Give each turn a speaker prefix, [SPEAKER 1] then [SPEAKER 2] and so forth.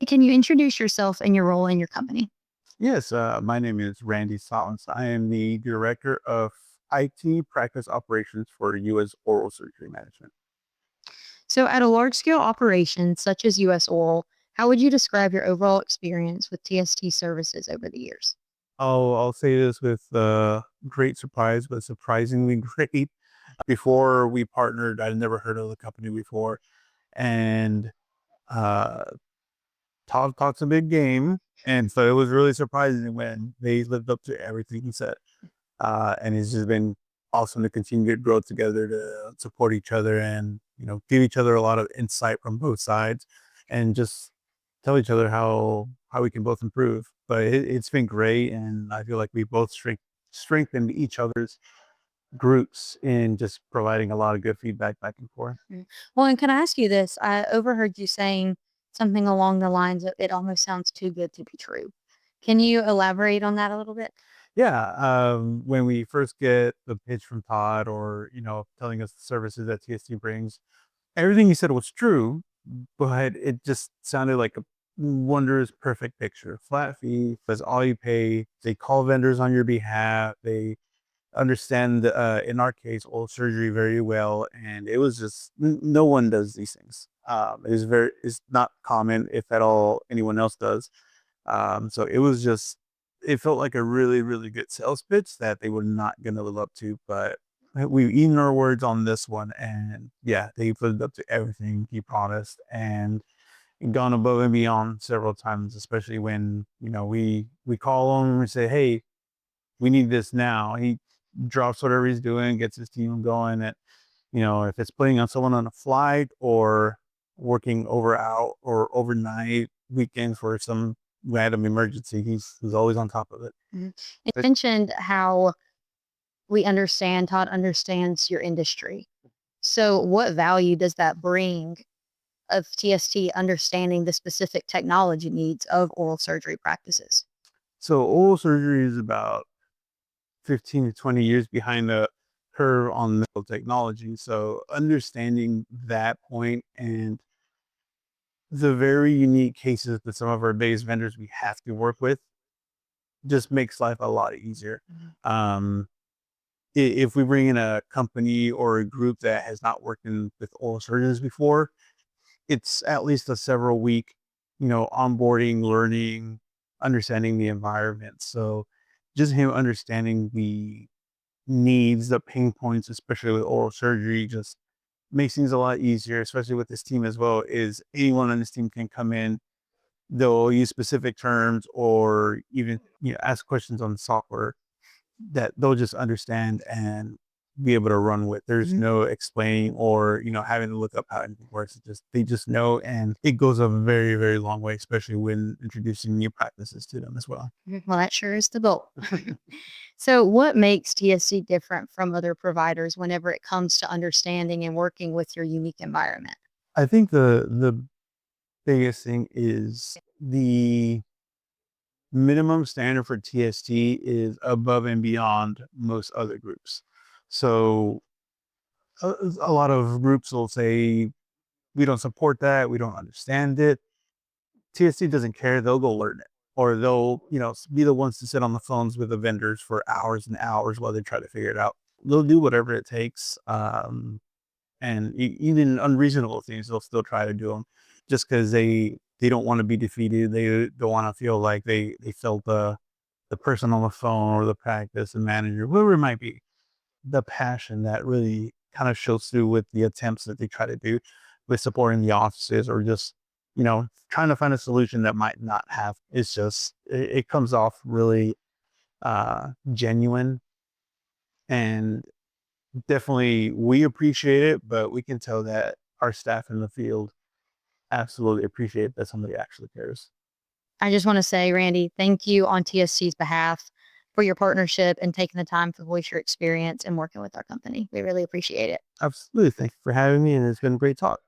[SPEAKER 1] Can you introduce yourself and your role in your company?
[SPEAKER 2] Yes, my name is Randy Salas. I am the Director of IT Practice Operations for U.S. Oral Surgery Management.
[SPEAKER 1] So, at a large scale operation such as US Oral, how would you describe your overall experience with TST services over the years?
[SPEAKER 2] I'll say this with great surprise, but surprisingly great. Before we partnered, I'd never heard of the company before, and uh, talks a big game, and so it was really surprising when they lived up to everything he said. And it's just been awesome to continue to grow together to support each other and give each other a lot of insight from both sides and just tell each other how we can both improve. But it's been great, and I feel like we both strengthened each other's groups in just providing a lot of good feedback back and forth.
[SPEAKER 1] Mm. Well, and can I ask you this? I overheard you saying something along the lines of it almost sounds too good to be true. Can you elaborate on that a little bit?
[SPEAKER 2] Yeah, when we first get the pitch from Todd, or telling us the services that TST brings, everything he said was true, but it just sounded like a wondrous perfect picture. Flat fee, that's all you pay. They call vendors on your behalf. They understand, in our case, oral surgery very well, and it was just no one does these things. It's not common, if at all anyone else does. So it felt like a really, really good sales pitch that they were not going to live up to, but we've eaten our words on this one. And yeah, they've lived up to everything he promised and gone above and beyond several times, especially when, we call him and we say, hey, we need this now. He drops whatever he's doing, gets his team going. And, if it's putting on someone on a flight or working out or overnight weekends for some random emergency, he's always on top of it.
[SPEAKER 1] Mhm. You mentioned how Todd understands your industry. So, what value does that bring of TST understanding the specific technology needs of oral surgery practices?
[SPEAKER 2] So oral surgery is about 15 to 20 years behind the curve on medical technology. So understanding that point and the very unique cases that some of our biggest vendors we have to work with just makes life a lot easier.
[SPEAKER 1] Mhm.
[SPEAKER 2] Um, if we bring in a company or a group that has not worked with oral surgeons before, it's at least a several week, onboarding, learning, understanding the environment. So just him understanding the needs, the pain points, especially with oral surgery, just makes things a lot easier, especially with this team as well, is anyone on this team can come in. They'll use specific terms or even, ask questions on the software that they'll just understand and be able to run with. There's
[SPEAKER 1] Mhm.
[SPEAKER 2] no explaining or, having to look up how anything works. They just know, and it goes a very, very long way, especially when introducing new practices to them as well.
[SPEAKER 1] Mhm. Well, that sure is the goal. So, what makes TSC different from other providers whenever it comes to understanding and working with your unique environment?
[SPEAKER 2] I think the biggest thing is the minimum standard for TST is above and beyond most other groups. So a lot of groups will say, we don't support that, we don't understand it. TST doesn't care. They'll go learn it, or they'll, be the ones to sit on the phones with the vendors for hours and hours while they try to figure it out. They'll do whatever it takes. And even unreasonable things, they'll still try to do them just because they don't want to be defeated. They don't want to feel like they felt the person on the phone or the practice, the manager, whoever it might be, the passion that really kind of shows through with the attempts that they try to do with supporting the offices, or just, trying to find a solution that might not have. It's just, it comes off really genuine, and definitely we appreciate it, but we can tell that our staff in the field absolutely appreciate that somebody actually cares.
[SPEAKER 1] I just want to say, Randy, thank you on TSC's behalf for your partnership and taking the time to voice your experience and working with our company. We really appreciate it.
[SPEAKER 2] Absolutely. Thank you for having me, and it's been a great talk.